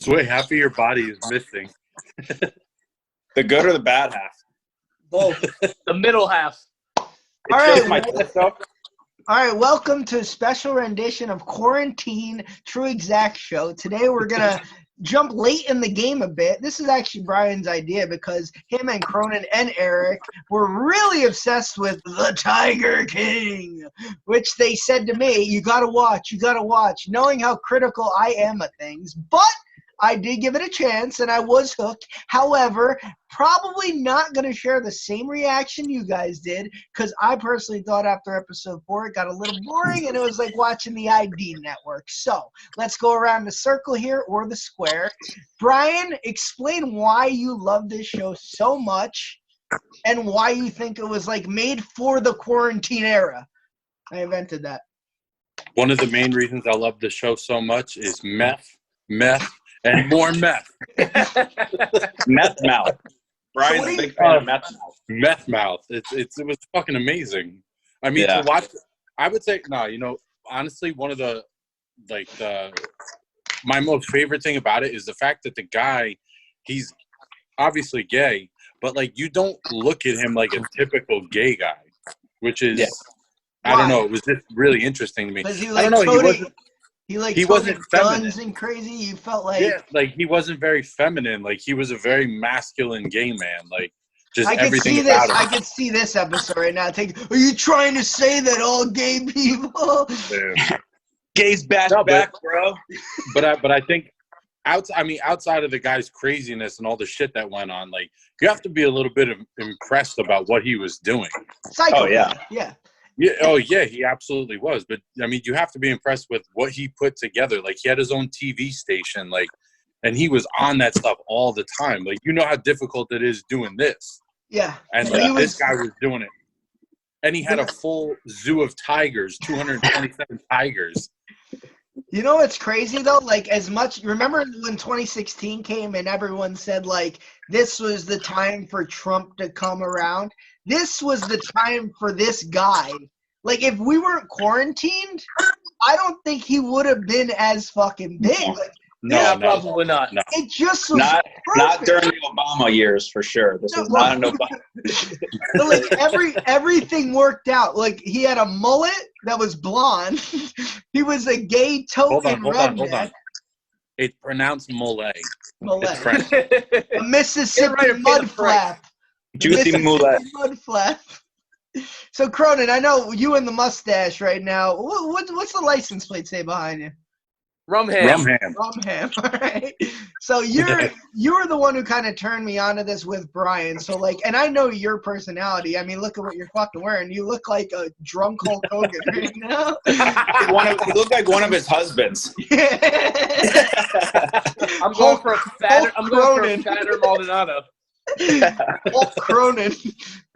Sway, half of your body is missing. The good or the bad half? Both. The middle half. It's All just right. my torso. All right, welcome to a special rendition of Quarantine TruExact Show. Today we're going to jump late in the game a bit. This is actually Brian's idea because him and Cronin and Erik were really obsessed with the Tiger King, which they said to me, you got to watch, knowing how critical I am of things. But I did give it a chance, and I was hooked. However, probably not going to share the same reaction you guys did, because I personally thought after episode 4 it got a little boring, and it was like watching the ID network. So let's go around the circle here, or the square. Brian, explain why you love this show so much, and why you think it was like made for the quarantine era. I invented that. One of the main reasons I love the show so much is meth, and more meth. Meth mouth. Brian's a big fan of meth mouth. Meth mouth. It was fucking amazing. I mean, to watch, I would say, honestly, one of the, my most favorite thing about it is the fact that the guy, he's obviously gay, but, you don't look at him like a typical gay guy, which is, I don't know, it was just really interesting to me. I don't know, he wasn't feminine. Guns and crazy. You felt like he wasn't very feminine. He was a very masculine gay man. I could see this. I could see this episode right now. Are you trying to say that all gay people? Gays back, bro. But I think outside of the guy's craziness and all the shit that went on, you have to be a little bit impressed about what he was doing. Psycho. Oh yeah. Yeah. Oh, yeah, he absolutely was. But, you have to be impressed with what he put together. He had his own TV station, and he was on that stuff all the time. You know how difficult it is doing this. Yeah. And this guy was doing it. And he had a full zoo of tigers, 227 tigers. You know what's crazy, though? Remember when 2016 came and everyone said, this was the time for Trump to come around? This was the time for this guy. If we weren't quarantined, I don't think he would have been as fucking big. Probably not. No. It just was not during the Obama years, for sure. This was not an Obama. But everything worked out. He had a mullet that was blonde. He was a gay token redneck. Hold on. It's pronounced mullet. Mullet. A Mississippi mud flap. Juicy mullet. Mud flap. So Cronin, I know you and the mustache right now. What's the license plate say behind you? Rumham. All right. So you're the one who kind of turned me onto this with Brian. So and I know your personality. I mean, look at what you're fucking wearing. You look like a drunk Hulk Hogan right now. You look like one of his husbands. I'm going for a fatter Maldonado. Hulk Cronin.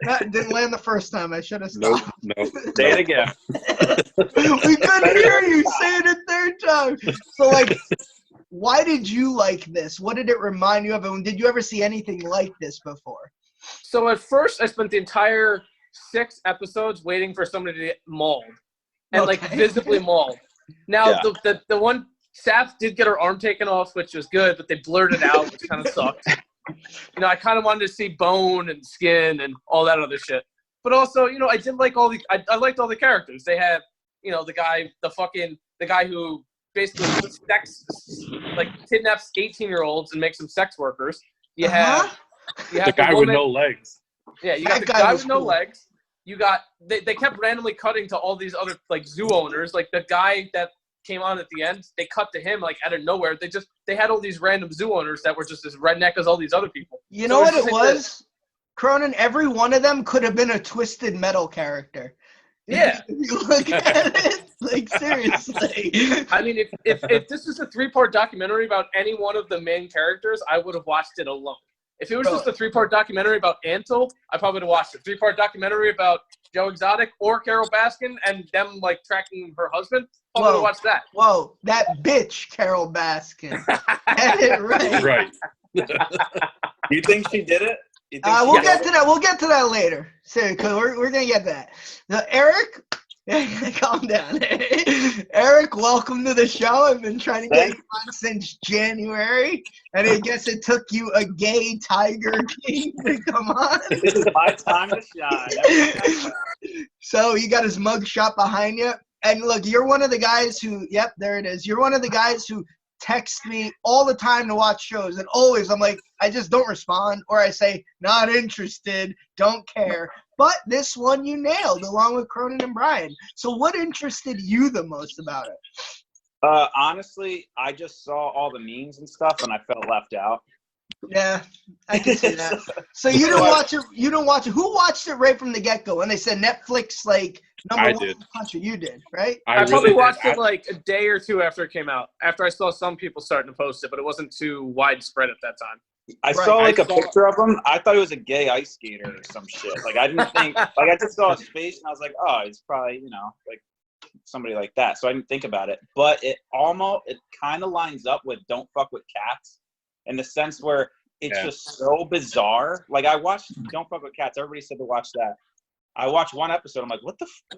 That didn't land the first time. I should have stopped. Nope. Say it again. We couldn't hear you say it a third time. So, why did you like this? What did it remind you of? And did you ever see anything like this before? So, at first, I spent the entire 6 episodes waiting for somebody to get mauled. And, visibly mauled. Now, the one, Saf did get her arm taken off, which was good, but they blurred it out, which kind of sucked. I kind of wanted to see bone and skin and all that other shit. But also, I did like I liked all the characters. They had, the guy who basically kidnaps 18-year-olds and makes them sex workers. You have the guy with no legs. Yeah, you got the guy with no legs. You got, they kept randomly cutting to all these other, zoo owners. The guy that came on at the end, they cut to him out of nowhere. They had all these random zoo owners that were just as redneck as all these other people. You know what it was? Cronin, every one of them could have been a Twisted Metal character. Yeah. If you look at it, seriously. I mean, if this was a 3-part documentary about any one of the main characters, I would have watched it alone. If it was just a 3-part documentary about Antle, I probably would have watched it. 3-part documentary about Joe Exotic or Carol Baskin and them tracking her husband, I would have watched that. Whoa, that bitch Carol Baskin. Had it right. Right. You think she did it? We'll get to that. We'll get to that later. So, we're gonna get that. Now, Erik, Calm down. Eric, welcome to the show. I've been trying to get you on since January, and I guess it took you a gay Tiger King to come on. This is my time to shine. So you got his mug shot behind you. And look, you're one of the guys who, yep, there it is. You're one of the guys who text me all the time to watch shows. And always I'm like, I just don't respond. Or I say, not interested, don't care. But this one you nailed along with Cronin and Brian. So what interested you the most about it? Honestly, I just saw all the memes and stuff and I felt left out. Yeah, I can see that. So you didn't watch it. You didn't watch it. Who watched it right from the get-go? When they said Netflix, like number one in the country, you did, right? I probably watched it like a day or two after it came out. After I saw some people starting to post it, but it wasn't too widespread at that time. I saw like a picture of him. I thought it was a gay ice skater or some shit. Like I didn't think. Like I just saw his face and I was like, oh, it's probably like somebody like that. So I didn't think about it. But it kind of lines up with Don't Fuck with Cats. In the sense where it's just so bizarre. Like I watched Don't Fuck with Cats. Everybody said to watch that. I watched one episode. I'm like,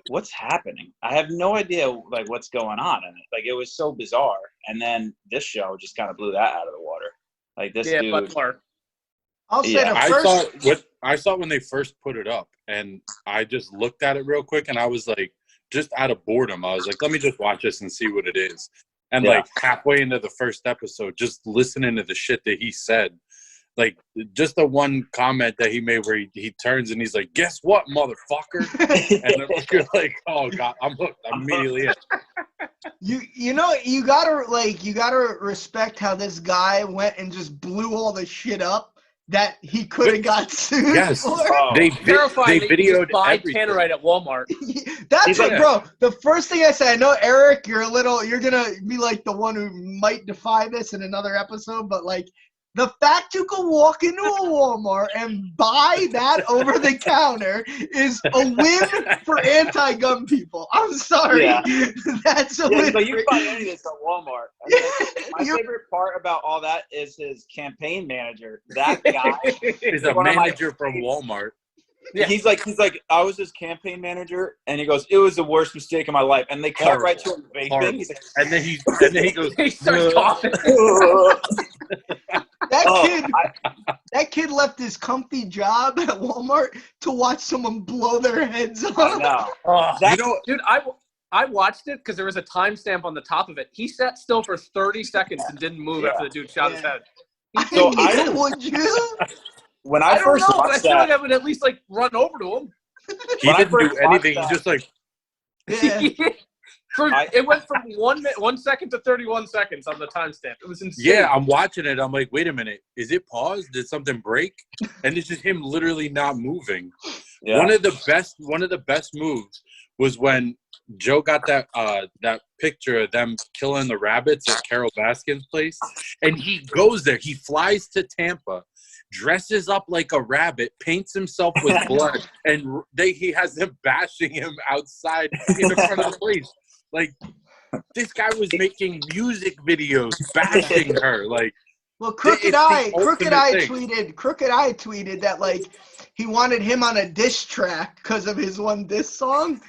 what's happening? I have no idea like what's going on in it. Like it was so bizarre. And then this show just kind of blew that out of the water. Like this dude. I'll say I saw when they first put it up, and I just looked at it real quick, and I was like, just out of boredom, I was like, let me just watch this and see what it is. And like halfway into the first episode, just listening to the shit that he said, like just the one comment that he made where he turns and he's like, "Guess what, motherfucker?" And then you're like, "Oh God, I'm hooked." I'm immediately in. You gotta respect how this guy went and just blew all the shit up that he could have got sued for. They videoed buy Tannerite at Walmart. That's it, bro. The first thing I said, I know, Eric, you're gonna be like the one who might defy this in another episode, but like the fact you can walk into a Walmart and buy that over the counter is a win for anti-gun people. I'm sorry. Yeah. That's a win. So you can buy any of this at Walmart. My favorite part about all that is his campaign manager. That guy is a manager from Walmart. Yeah. He's like, I was his campaign manager, and he goes, "It was the worst mistake of my life." And they cut right to him vaping. He's like, and then he goes, he starts coughing. That kid left his comfy job at Walmart to watch someone blow their heads off. I know. Dude, I watched it because there was a timestamp on the top of it. He sat still for 30 seconds and didn't move after the dude shot his head. Would you? When I first watched I feel like I would at least like run over to him. He didn't do anything. He's just like. It went from 1 second to 31 seconds on the timestamp. It was insane. Yeah, I'm watching it. I'm like, wait a minute. Is it paused? Did something break? And it's just him literally not moving. Yeah. One of the best moves was when Joe got that picture of them killing the rabbits at Carol Baskin's place, and he goes there. He flies to Tampa, dresses up like a rabbit, paints himself with blood, and he has them bashing him outside in the front of the place. Like, this guy was making music videos bashing her. Like, well, Crooked Eye tweeted that like he wanted him on a diss track because of his one diss song.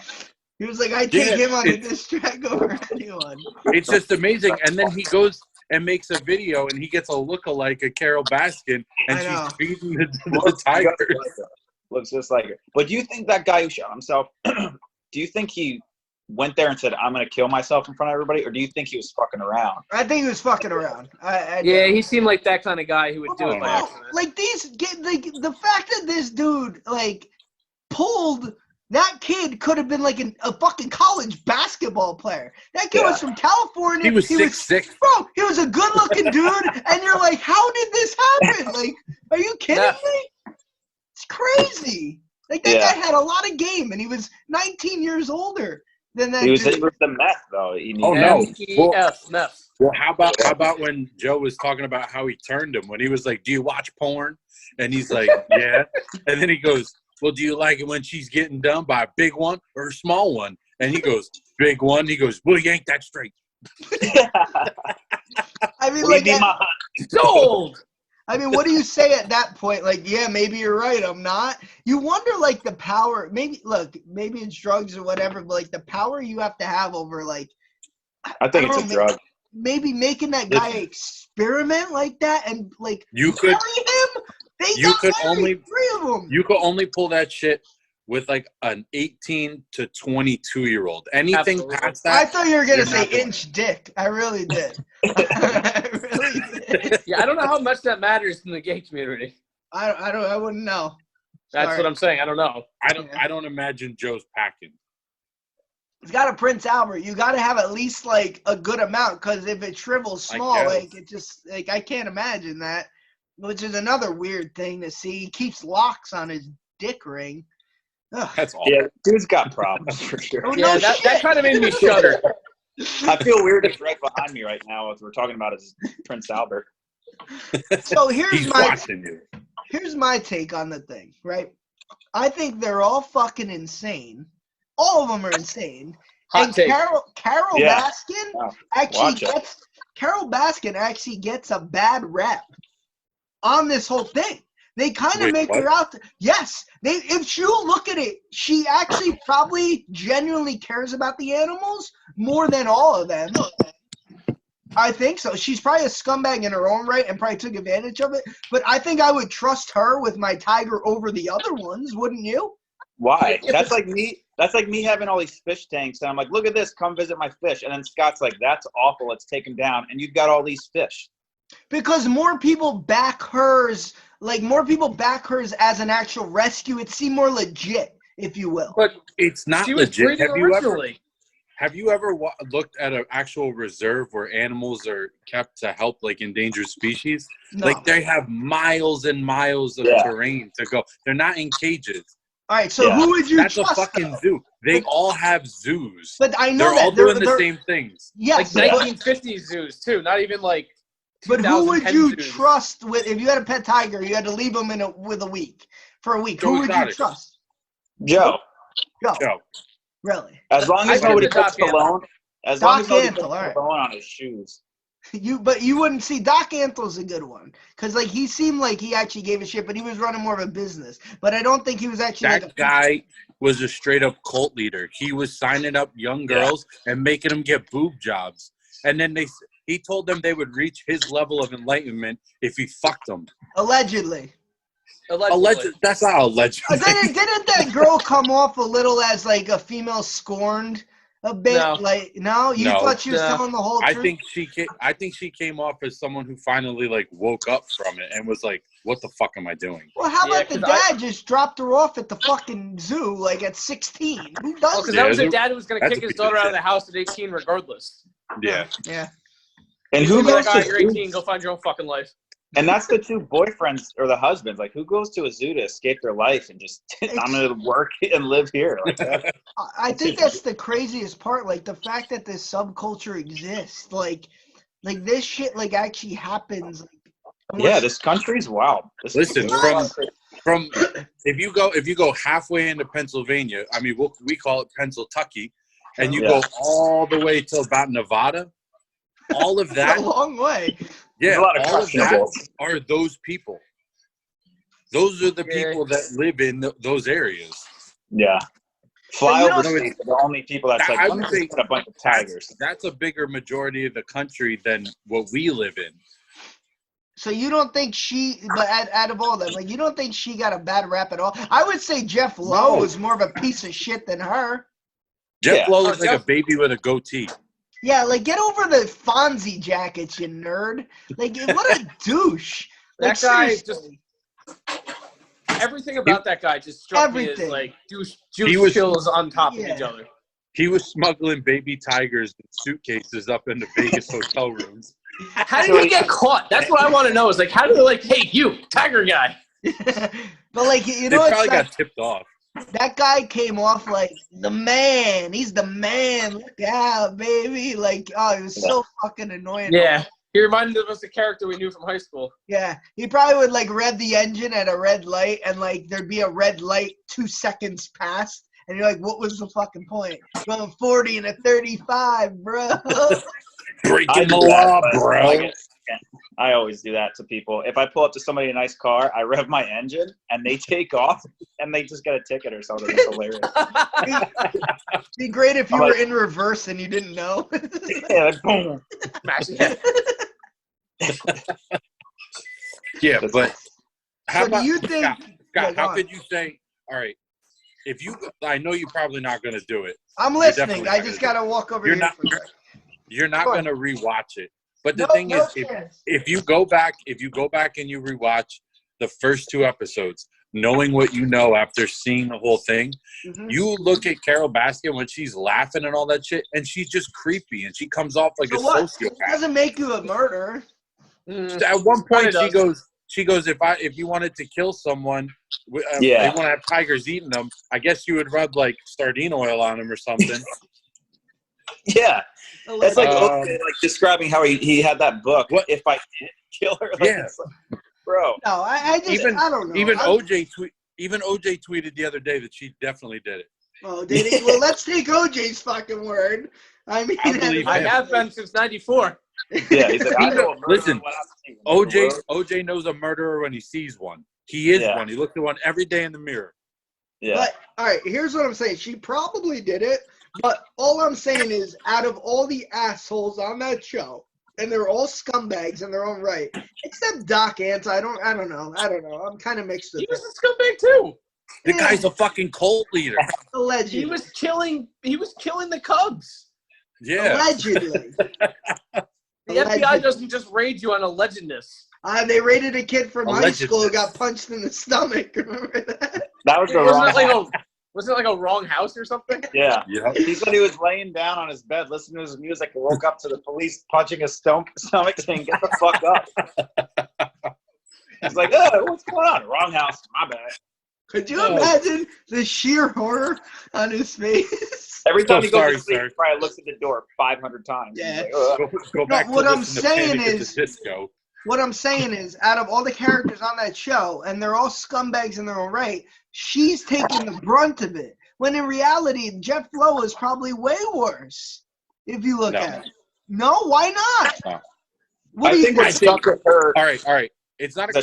He was like, I take him on a diss track over anyone. It's just amazing. And then he goes and makes a video, and he gets a lookalike of Carol Baskin, and she's feeding the tigers. Looks just like her. But do you think that guy who shot himself, do you think he went there and said, "I'm going to kill myself in front of everybody," or do you think he was fucking around? I think he was fucking around. He seemed like that kind of guy who would do it by accident. Like the fact that this dude like pulled that kid could have been like a fucking college basketball player. That kid was from California. He was 6'6". Bro, he was a good-looking dude, and you're like, how did this happen? Like, are you kidding me? It's crazy. Like, that guy had a lot of game, and he was 19 years older than that dude. He was the meth, though. Meth. Well, how about when Joe was talking about how he turned him, when he was like, "Do you watch porn?" And he's like, "Yeah." And then he goes, "Well, do you like it when she's getting done by a big one or a small one?" And he goes, "Big one." He goes, "Well, yank that straight." I mean, like, sold. I mean, what do you say at that point? Like, yeah, maybe you're right. I'm not. You wonder, like, the power. Maybe it's drugs or whatever, but like the power you have to have over, like, I think it's a drug. Maybe making that guy experiment like that and like you marry could him. you could only three of them. You could only pull that shit with like an 18 to 22-year-old. Anything Absolutely. past that, I thought you were gonna you're say not doing inch dick. I really did. I really did. Yeah, I don't know how much that matters in the gay community. I wouldn't know. That's Sorry. what I'm saying. I don't know. I don't imagine Joe's packing. It's got a Prince Albert. You got to have at least like a good amount, because if it shrivels small, like it just like I can't imagine that. Which is another weird thing to see. He keeps locks on his dick ring. Ugh. That's all. Yeah, dude's got problems for sure. Oh, Yeah, no that shit. kind of made me shudder. I feel weird he's right behind me right now as we're talking about his Prince Albert. So here's He's my watching you. here's my take on the thing, right? I think they're all fucking insane. All of them are insane. Hot And take. Carol Yeah. Baskin Wow. actually Watch it. gets Carol Baskin actually gets a bad rep on this whole thing. They kind of Wait, make what? her out. Yes, if you look at it, she actually probably genuinely cares about the animals more than all of them. I think so. She's probably a scumbag in her own right and probably took advantage of it. But I think I would trust her with my tiger over the other ones, wouldn't you? Why? That's like me. That's like me having all these fish tanks, and I'm like, look at this, come visit my fish. And then Scott's like, that's awful, let's take him down. And you've got all these fish. Because more people back hers, as an actual rescue. It seemed more legit, if you will. But It's not she was legit. breeding originally. Have you ever looked at an actual reserve where animals are kept to help like endangered species? No. Like they have miles and miles of terrain to go. They're not in cages. All right, so who would you That's trust? a fucking though? zoo. They all have zoos. But I know They're that all doing the same things. Yes, Like but, 1950s zoos too, not even like. but who would 2010 you zoos. trust with if you had a pet tiger? You had to leave him for a week. Joe Who would you Exotic. trust? Joe. Joe. Really? As long as I nobody give it to puts Doc cologne. As long as nobody puts Antle, all right. cologne on his shoes. But you wouldn't see Doc Antle's a good one, because like he seemed like he actually gave a shit, but he was running more of a business. But I don't think he was actually That like guy was a straight up cult leader. He was signing up young girls and making them get boob jobs. And then he told them they would reach his level of enlightenment if he fucked them. allegedly. That's not allegedly. Didn't that girl come off a little as like a female scorned a bit? No. Like no, you No. thought she was No. telling the whole I truth. think she came off as someone who finally like woke up from it and was like, "What the fuck am I doing?" Well, how Yeah, about the 'cause dad just dropped her off at the fucking zoo like at 16? Who does Well, because that? that was Yeah, a dad who was going to that's kick a his piece of daughter out of shit. the house at 18 regardless. Yeah. Yeah. And Who who be goes like, all right, to you're zoos? 18, go find your own fucking life. And that's the two boyfriends or the husbands. Like, who goes to a zoo to escape their life and just, I'm going to work and live here? Like that. I think that's the craziest part. Like the fact that this subculture exists. Like this shit like actually happens. Yeah, this country's wild. Listen, from if you go halfway into Pennsylvania, I mean we call it Pennsyltucky, and you go all the way to about Nevada, all of It's that, a long way. There's a lot of all of that questionables. are those people. Those are the Yeah. people that live in those areas. Yeah. So you Flyover don't- states are the only people that's like, I let me would just say put a bunch of tigers. That's a bigger majority of the country than what we live in. So you don't think but out of all them, like you don't think she got a bad rap at all? I would say Jeff Lowe No. was more of a piece of shit than her. Jeff Yeah. Lowe is like Jeff- a baby with a goatee. Yeah, like get over the Fonzie jackets, you nerd. Like what a douche. Like, That guy seriously. Everything about that guy just struck me Everything. as like juice He was- chills on top of Yeah. each other. He was smuggling baby tigers in suitcases up into Vegas hotel rooms. How did he get caught? That's what I want to know. Is like, how did they like, hey, you, tiger guy? But like you They know what's probably like, got tipped off. that guy came off like the man. He's the man. Look out, baby. Like, oh, it was so fucking annoying. Yeah. He reminded us of a character we knew from high school. Yeah, he probably would like rev the engine at a red light, and like there'd be a red light 2 seconds past, and you're like, "What was the fucking point?" Going 40 and a 35, bro. Breaking I the do that, law, but bro. I get- I always do that to people. If I pull up to somebody in a nice car, I rev my engine, and they take off, and they just get a ticket or something. It's hilarious. It'd be great if you were in reverse and you didn't know. Yeah, like, boom. Yeah, but how So about do you think? Scott, how could you say? All right, if you, I know you're probably not going to do it. I'm listening. I just gotta walk over You're here. not. You're not going to rewatch it. But the No, thing no is, chance. if you go back and you rewatch the first 2 episodes, knowing what you know after seeing the whole thing, you look at Carol Baskin when she's laughing and all that shit, and she's just creepy, and she comes off like a sociopath. It doesn't make you a murderer. At one point, she goes, if you wanted to kill someone, they want to have tigers eating them. I guess you would rub like sardine oil on them or something. Yeah. It's like, like describing how he had that book. What if I did kill her? Like, it's like, bro. No, I don't know. Even OJ tweeted the other day that she definitely did it. Oh, did he? Well, let's take OJ's fucking word. I mean, I have been since '94. Yeah, he's like, I know a murderer. Listen, OJ knows a murderer when he sees one. He is one. He looks at one every day in the mirror. Yeah. But all right, here's what I'm saying. She probably did it, but all I'm saying is, out of all the assholes on that show, and they're all scumbags in their own right, except Doc Ants. I don't know. I'm kind of mixed with. He was a scumbag too. The guy's a fucking cult leader. Allegedly. He was killing the Cubs. Yeah. Allegedly. The FBI doesn't just raid you on allegedness. They raided a kid from high school who got punched in the stomach. Remember that? That was the wrong house. Was it like a wrong house or something? Yeah. He said he was laying down on his bed, listening to his music, and woke up to the police punching his stomach, saying, "Get the fuck up." He's like, "Oh, what's going on? Wrong house. My bad." Could you imagine the sheer horror on his face? Every time he goes to sleep, he probably looks at the door 500 times. Yeah. Like, go back what to I'm listen saying to Panic is, at the Disco. What I'm saying is, out of all the characters on that show, and they're all scumbags in their own right, she's taking the brunt of it. When in reality, Jeff Lowe is probably way worse. If you look at it. No, why not? No. What do you think? I stuck with her. All right. It's not a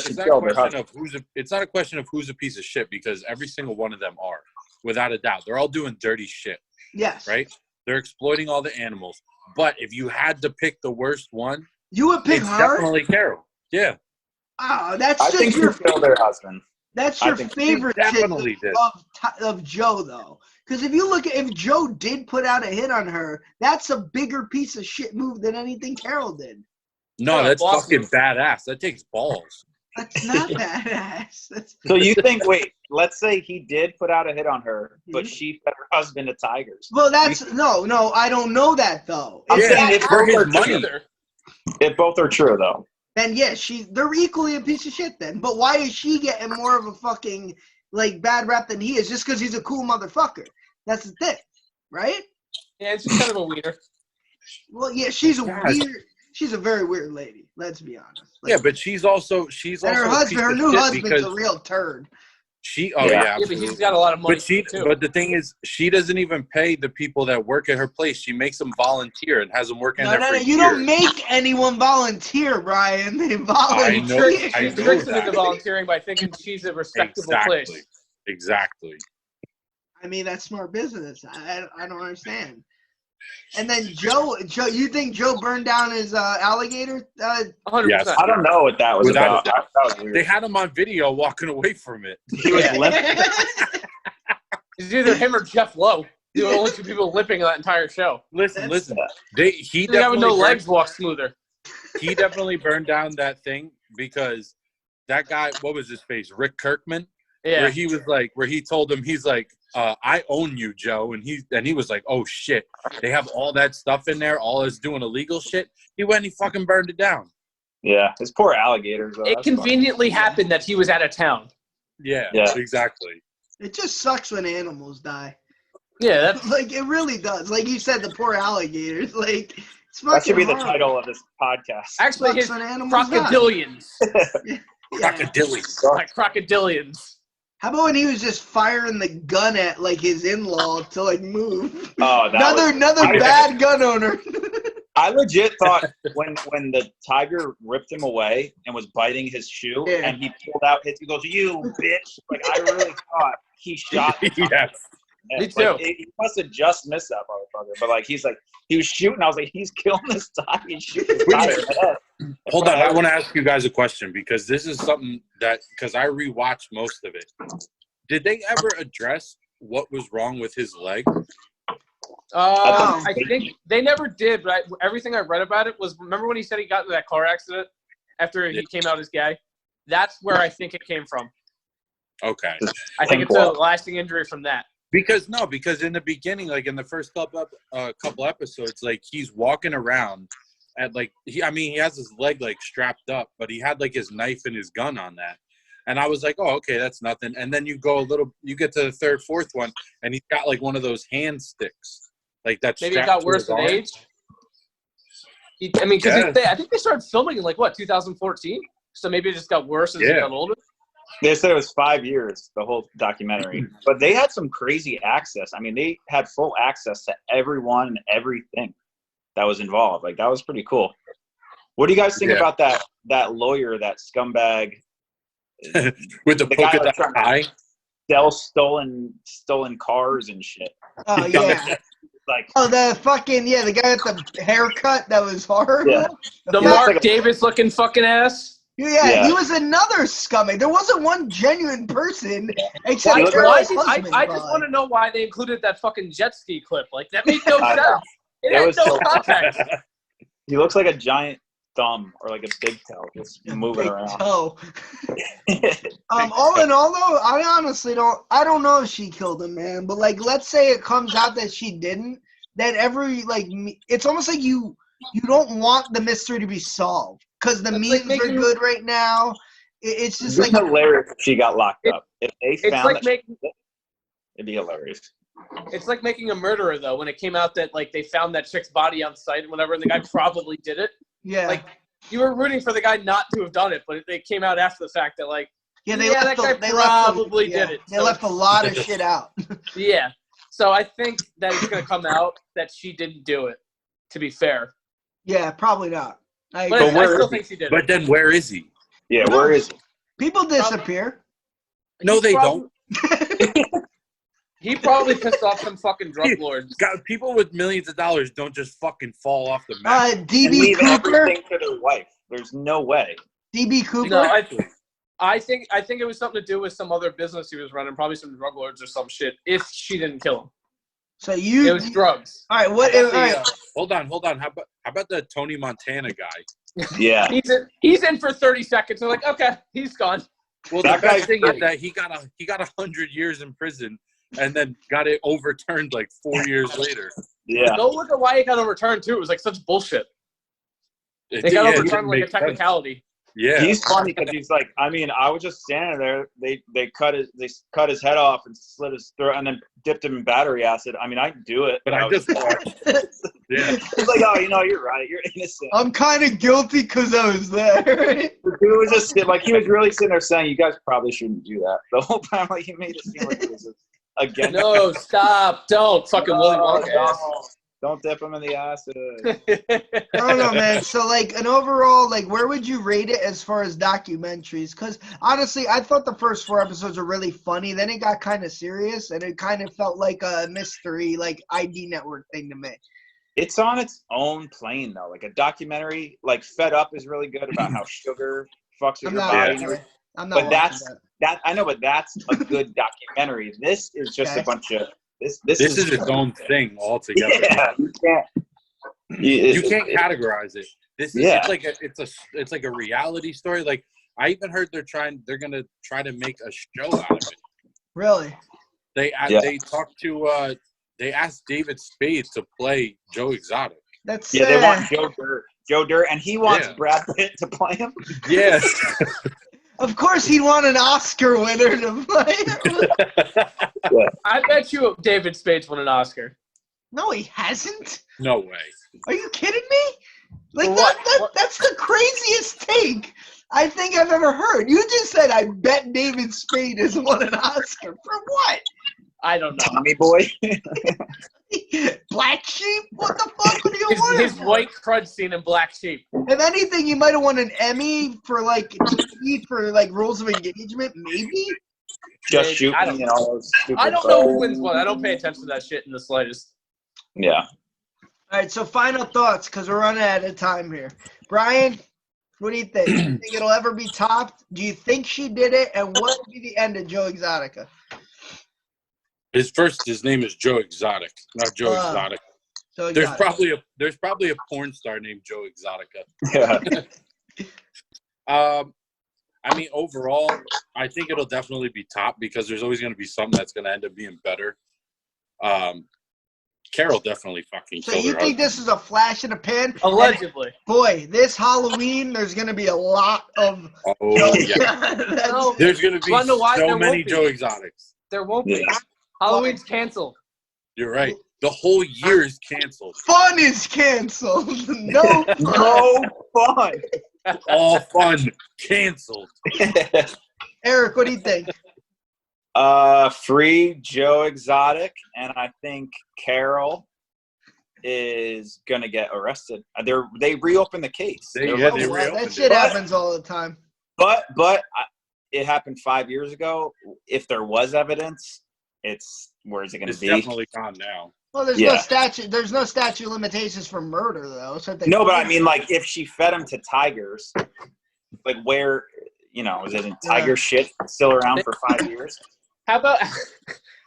question of who's a piece of shit, because every single one of them are, without a doubt. They're all doing dirty shit. Yes. Right? They're exploiting all the animals. But if you had to pick the worst one, you would pick her? Definitely Carol. Yeah. Oh, that's I just think your killed their husband. That's your favorite definitely of Joe, though. Because if you look at, if Joe did put out a hit on her, that's a bigger piece of shit move than anything Carol did. No, that's fucking badass. That takes balls. That's not badass. So you think, let's say he did put out a hit on her, but she fed her husband to tigers. Well, no, I don't know that, though. I'm saying if for his both are money. true. If both are true, though. Then yeah, they're equally a piece of shit then. But why is she getting more of a fucking bad rap than he is? Just because he's a cool motherfucker. That's the thing, right? Yeah, she's kind of a weird. Well, yeah, she's a very weird lady. Let's be honest. Yeah, but she's also and her husband, her new husband's a real turd. Yeah, but he's got a lot of money But the thing is, she doesn't even pay the people that work at her place. She makes them volunteer and has them working there for you years. don't make anyone volunteer, Brian. They volunteer. She tricks them into volunteering by thinking she's a respectable place. Exactly. I mean, that's smart business. I don't understand. And then Joe, you think Joe burned down his alligator? 100%. Yes. I don't know what that was about. That was weird. They had him on video walking away from it. He was limping. It's either him or Jeff Lowe. The only two people limping in that entire show. Listen. He having no legs walk smoother. He definitely burned down that thing because that guy, what was his face? Rick Kirkman? Yeah. Where he told him, he's like, I own you, Joe. And he was like, oh shit. They have all that stuff in there, all is doing illegal shit. He went and he fucking burned it down. Yeah. His poor alligators. It conveniently happened that he was out of town. Yeah, exactly. It just sucks when animals die. Yeah, that's it really does. Like you said, the poor alligators. It's that should be horrible. the title of this podcast. Actually his crocodilians. Crocodilians. How about when he was just firing the gun at his in-law to move? Oh, another bad gun owner. I legit thought when the tiger ripped him away and was biting his shoe, and he pulled out he goes, "You bitch!" Like I really thought he shot. The tiger. Yes. Me too. Like, he must have just missed that motherfucker. But like he was shooting. I was like, he's killing this tiger. He's shooting this tiger. Hold on, I want to ask you guys a question because this is something because I rewatched most of it. Did they ever address what was wrong with his leg? I think they never did, but everything I read about it was, remember when he said he got into that car accident after he came out as gay? That's where I think it came from. Okay. I think it's a lasting injury from that. Because in the beginning, like in the first couple episodes, like he's walking around at like he has his leg like strapped up, but he had like his knife and his gun on that. And I was like, oh, okay, that's nothing. And then you get to the third, fourth one, and he's got like one of those hand sticks. Like that's maybe it got worse with age. Because I think they started filming in like 2014. So maybe it just got worse as he got older. They said it was 5 years, the whole documentary. But they had some crazy access. I mean, they had full access to everyone and everything that was involved. Like that was pretty cool. What do you guys think about that lawyer, that scumbag? With the polka dot eye? Sell stolen cars and shit. Oh yeah. The guy with the haircut that was horrible. Yeah. The Mark Davis looking fucking ass. Yeah, he was another scumbag. There wasn't one genuine person except I just want to know why they included that fucking jet ski clip. Like that made no sense. It had no context. He looks like a giant thumb or like a big toe just moving around. All in all though, I honestly don't know if she killed him, man. But like, let's say it comes out that she didn't, then it's almost like you don't want the mystery to be solved because the memes are good right now. It's just like hilarious if she got locked up. If they found it'd be hilarious. It's like making a murderer though, when it came out that like they found that chick's body on site and whatever, and the guy probably did it. Yeah. Like you were rooting for the guy not to have done it, but it came out after the fact that like they that guy probably did it. They left a lot of shit out. Yeah. So I think that it's gonna come out that she didn't do it, to be fair. Yeah, probably not. I still think she did it. But then where is he? Yeah, where is he? People disappear. No, they don't. He probably pissed off some fucking drug lords. People with millions of dollars don't just fucking fall off the map. DB Cooper. Everything to their wife. There's no way. DB Cooper. No, I think it was something to do with some other business he was running, probably some drug lords or some shit. If she didn't kill him, so it was drugs. All right, Hold on. How about the Tony Montana guy? Yeah, he's in for 30 seconds. They're like, okay, he's gone. Well, the best thing is that he got 100 years in prison. And then got it overturned like 4 years later. Yeah. Go look at why it got overturned too. It was like such bullshit. They got overturned like a technicality. Yeah. He's funny because he's like, I was just standing there. They cut his head off and slit his throat and then dipped him in battery acid. I'd do it. But I just watched. Yeah. He's like, oh, you're right. You're innocent. I'm kind of guilty because I was there. The dude was just like, he was really sitting there saying, you guys probably shouldn't do that. The whole time, like, he made it seem like it was again. No, stop. Don't. Fucking Willy Wonka. Don't dip him in the acid. I don't know, man. So, like, an overall, like, where would you rate it as far as documentaries? Because, honestly, I thought the first 4 episodes were really funny. Then it got kind of serious, and it kind of felt like a mystery, like, ID network thing to me. It's on its own plane, though. Like, a documentary, like, Fed Up is really good about how sugar fucks with your body. I'm not that. I know, but that's a good documentary. This is just a bunch of this is its own thing altogether. Yeah, you can't categorize it. It's like a reality story. Like I even heard they're gonna try to make a show out of it. Really? They talked to they asked David Spade to play Joe Exotic. They want Joe Dirt, and he wants Brad Pitt to play him. Yes. Of course, he'd want an Oscar winner to play him. I bet you David Spade's won an Oscar. No, he hasn't. No way. Are you kidding me? Like that's the craziest take I think I've ever heard. You just said I bet David Spade has won an Oscar for what? I don't know. Tommy Boy. Black Sheep? What the fuck would you want? His white crud scene in Black Sheep. If anything, you might have won an Emmy for like Rules of Engagement, maybe. Just Dude, shooting I don't- and all those stupid I don't know who wins what. I don't pay attention to that shit in the slightest. Yeah. All right, so final thoughts, because we're running out of time here. Brian, what do you think? Do you think it'll ever be topped? Do you think she did it? And what will be the end of Joe Exotica? His name is Joe Exotic, not Joe Exotic. So There's probably a porn star named Joe Exotica. Yeah. I mean, overall, I think it'll definitely be top because there's always going to be something that's going to end up being better. Carol definitely fucking So killed you her think husband. this is a flash in the pan? Allegedly. Boy, this Halloween, there's going to be a lot of. Oh, yeah. That's- No, There's going to be Wanna know why? so There many won't be. Joe Exotics. there won't be. Yeah. Halloween's canceled. You're right. The whole year is canceled. Fun is canceled. No fun. No fun. All fun canceled. Eric, what do you think? Free Joe Exotic, and I think Carol is gonna get arrested. They reopened the case. They Oh, reopened that it. shit But- happens all the time. But it happened 5 years ago. If there was evidence, where is it going It's to be? definitely gone now. Well, there's Yeah. no statute. There's no statute of limitations for murder, though. So if they No, but I mean, like, if she fed him to tigers, like, where, is it in tiger shit still around for 5 years? How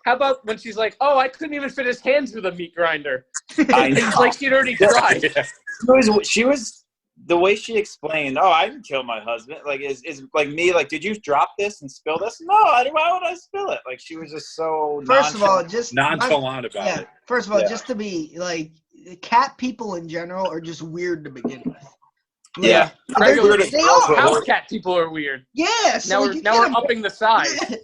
about when she's like, "Oh, I couldn't even fit his hands through the meat grinder." I It's know. like she'd already tried. She was the way she explained. Oh, I didn't kill my husband. Like, is like me. Like, did you drop this and spill this? No, why would I spill it? Like, she was just so. First of all, nonchalant. just Nonchalant about yeah. it. First of all, Yeah. just to be like, cat people in general are just weird to begin with. Like, Yeah. they're- Regular they girls are. with House cat people are weird. Yeah. So Now like, we're you now get we're them- upping the size. Yeah.